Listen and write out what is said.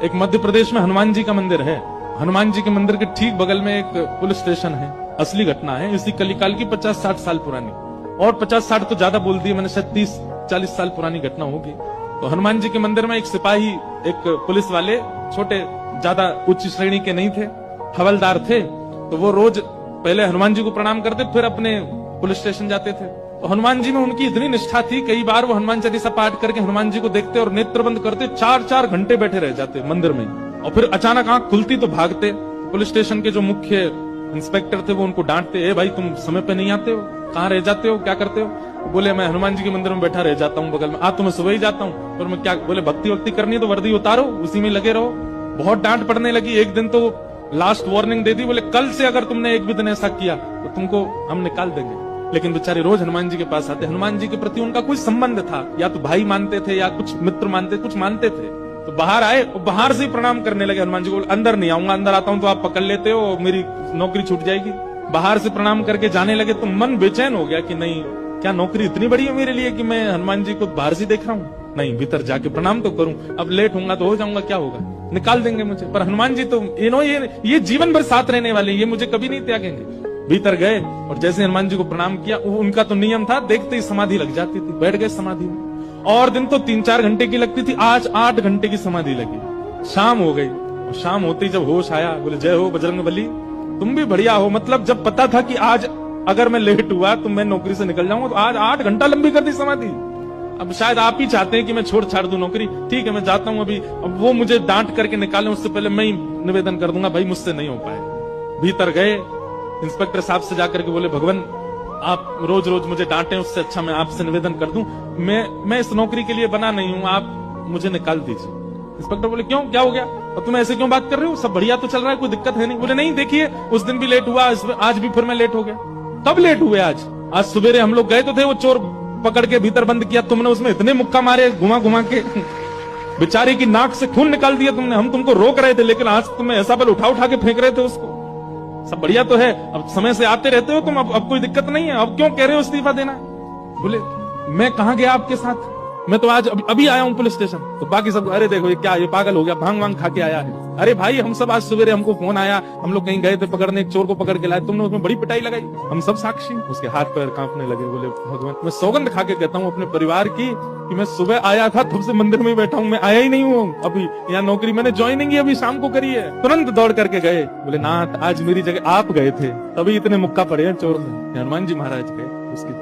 एक मध्य प्रदेश में हनुमान जी का मंदिर है। हनुमान जी के मंदिर के ठीक बगल में एक पुलिस स्टेशन है। असली घटना है, इसी कलिकाल की 50-60 साल पुरानी, और 50-60 तो ज्यादा बोल दिए मैंने, शायद 30-40 साल पुरानी घटना होगी। तो हनुमान जी के मंदिर में एक सिपाही, एक पुलिस वाले, छोटे, ज्यादा उच्च श्रेणी के नहीं थे, हवलदार थे। तो वो रोज पहले हनुमान जी को प्रणाम करते, फिर अपने पुलिस स्टेशन जाते थे। तो हनुमान जी में उनकी इतनी निष्ठा थी, कई बार वो हनुमान चालीसा पाठ करके हनुमान जी को देखते और नेत्र बंद करते, 4-4 घंटे बैठे रह जाते मंदिर में, और फिर अचानक आंख खुलती तो भागते। पुलिस स्टेशन के जो मुख्य इंस्पेक्टर थे वो उनको डांटते, ए भाई तुम समय पे नहीं आते हो, कहाँ रह जाते हो, क्या करते हो? बोले मैं हनुमान जी के मंदिर में बैठा रह जाता हूँ बगल में। आज तो मैं सुबह ही जाता हूँ, और मैं क्या, बोले भक्ति वक्ति करनी है तो वर्दी उतारो, उसी में लगे रहो। बहुत डांट पड़ने लगी। एक दिन तो लास्ट वार्निंग दे दी, बोले कल से अगर तुमने एक भी दिन ऐसा किया तो तुमको हम निकाल देंगे। लेकिन बेचारे रोज हनुमान जी के पास आते। हनुमान जी के प्रति उनका कुछ संबंध था, या तो भाई मानते थे या कुछ मित्र मानते, कुछ मानते थे। तो बाहर आए, बाहर से ही प्रणाम करने लगे हनुमान जी को। अंदर नहीं आऊंगा, अंदर आता हूं तो आप पकड़ लेते हो, मेरी नौकरी छूट जाएगी। बाहर से प्रणाम करके जाने लगे तो मन बेचैन हो गया कि नहीं, क्या नौकरी इतनी बड़ी है मेरे लिए कि मैं हनुमान जी को बाहर से देख रहा हूँ? नहीं, भीतर जाके प्रणाम तो करूं। अब लेट होऊंगा तो हो जाऊंगा, क्या होगा, निकाल देंगे मुझे। पर हनुमान जी तो ये जीवन भर साथ रहने वाले, ये मुझे कभी नहीं त्यागेंगे। भीतर गए और जैसे हनुमान जी को प्रणाम किया, उनका तो नियम था, देखते ही समाधि लग जाती थी, बैठ गए समाधि में। और दिन तो 3-4 घंटे की लगती थी, आज 8 घंटे की समाधि लगी। शाम हो गई, और शाम होते ही जब होश आया, बोले जय हो बजरंगबली, तुम भी बढ़िया हो। मतलब जब पता था कि आज अगर मैं लेट हुआ तो मैं नौकरी से निकल जाऊंगा, तो आज 8 घंटा लंबी कर दी समाधि। अब शायद आप ही चाहते हैं कि मैं छोड़ छाड़ दूं नौकरी, ठीक है मैं जाता हूं अभी। अब वो मुझे डांट करके निकाले, उससे पहले मैं ही निवेदन कर दूंगा, भाई मुझसे नहीं हो पाए। भीतर गए, इंस्पेक्टर साहब से जाकर के बोले, भगवान आप रोज रोज मुझे डांटे, उससे अच्छा मैं आपसे निवेदन कर दूं, मैं इस नौकरी के लिए बना नहीं हूं, आप मुझे निकाल दीजिए। इंस्पेक्टर बोले क्यों, क्या हो गया, और तुम ऐसे क्यों बात कर रहे हो, सब बढ़िया तो चल रहा है, कोई दिक्कत है नहीं? बोले नहीं, देखिए उस दिन भी लेट हुआ, आज भी फिर मैं लेट हो गया। कब लेट हुए? आज सवेरे हम लोग गए तो थे, वो चोर पकड़ के भीतर बंद किया, तुमने उसमें इतने मुक्का मारे घुमा घुमा के, बेचारे की नाक से खून निकाल दिया तुमने। हम तुमको रोक रहे थे, लेकिन आज तुम्हें ऐसा बल उठा उठा के फेंक रहे थे उसको। सब बढ़िया तो है, अब समय से आते रहते हो तुम, अब कोई दिक्कत नहीं है, अब क्यों कह रहे हो इस्तीफा देना? बोले मैं कहां गया आपके साथ, मैं तो आज अभी आया हूं पुलिस स्टेशन। तो बाकी सब, अरे देखो ये क्या, ये पागल हो गया, भांग वांग खा के आया है। अरे भाई हम सब आज सवेरे, हमको फोन आया, हम लोग कहीं गए थे पकड़ने, एक चोर को पकड़ के लाए, तुमने उसमें बड़ी पिटाई लगाई, हम सब साक्षी। उसके हाथ पैर कांपने लगे। बोले भगवान, मैं सौगंध खा के कहता हूँ अपने परिवार की कि मैं सुबह आया था, तब से मंदिर में ही बैठा हूँ, मैं आया ही नहीं हूँ अभी, यहाँ नौकरी मैंने ज्वाइनिंग ही अभी शाम को करी है। तुरंत दौड़ करके गए, बोले नाथ आज मेरी जगह आप गए थे, तभी इतने मुक्का पड़े हैं चोर में। हनुमान जी महाराज गए, उसकी